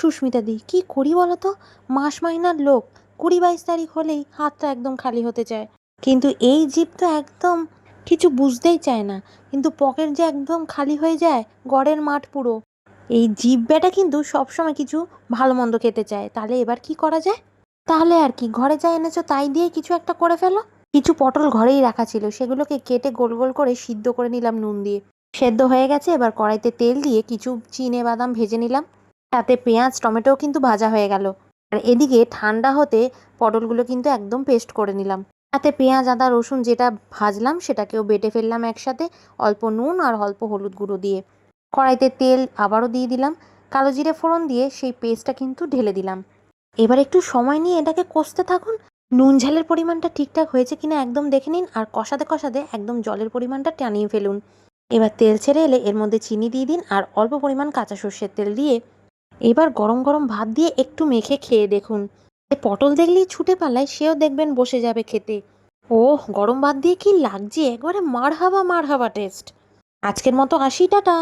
সুস্মিতাদি, কি করি বলো তো? মাস মাইনার লোক, 20-22 তারিখ হলেই হাতটা একদম খালি হতে চায়। কিন্তু এই জিভ তো একদম কিছু বুঝতেই চায় না, কিন্তু পকেট যে একদম খালি হয়ে যায়, গড়ের মাঠ পুরো। এই জিভ বেটা কিন্তু সবসময় কিছু ভালো মন্দ খেতে চায়। তাহলে এবার কি করা যায়? তাহলে আর কি, ঘরে যা এনেছো তাই দিয়ে কিছু একটা করে ফেলো। কিছু পটল ঘরেই রাখা ছিল, সেগুলোকে কেটে গোল গোল করে সিদ্ধ করে নিলাম নুন দিয়ে। সেদ্ধ হয়ে গেছে, এবার কড়াইতে তেল দিয়ে কিছু চিনে বাদাম ভেজে নিলাম। তাতে পেঁয়াজ টমেটোও কিন্তু ভাজা হয়ে গেল। আর এদিকে ঠান্ডা হতে পটলগুলো কিন্তু একদম পেস্ট করে নিলাম। তাতে পেঁয়াজ আদা রসুন যেটা ভাজলাম সেটাকেও বেটে ফেললাম একসাথে, অল্প নুন আর অল্প হলুদ গুঁড়ো দিয়ে। কড়াইতে তেল আবারও দিয়ে দিলাম, কালো জিরে ফোড়ন দিয়ে সেই পেস্টটা কিন্তু ঢেলে দিলাম। এবার একটু সময় নিয়ে এটাকে কষতে থাকুন। নুন ঝালের পরিমাণটা ঠিকঠাক হয়েছে কিনা একদম দেখে নিন, আর কষাতে কষাতে একদম জলের পরিমাণটা টানিয়ে ফেলুন। এবার তেল ছেড়ে এলে এর মধ্যে চিনি দিয়ে দিন আর অল্প পরিমাণ কাঁচা সর্ষের তেল দিয়ে এবার গরম গরম ভাত দিয়ে একটু মেখে খেয়ে দেখুন। পটল দেখলেই ছুটে পালায়, সেও দেখবেন বসে যাবে খেতে। ওহ, গরম ভাত দিয়ে কি লাগছে, একবারে মারহাবা মারহাবা টেস্ট। আজকের মতো আসি, টাটা।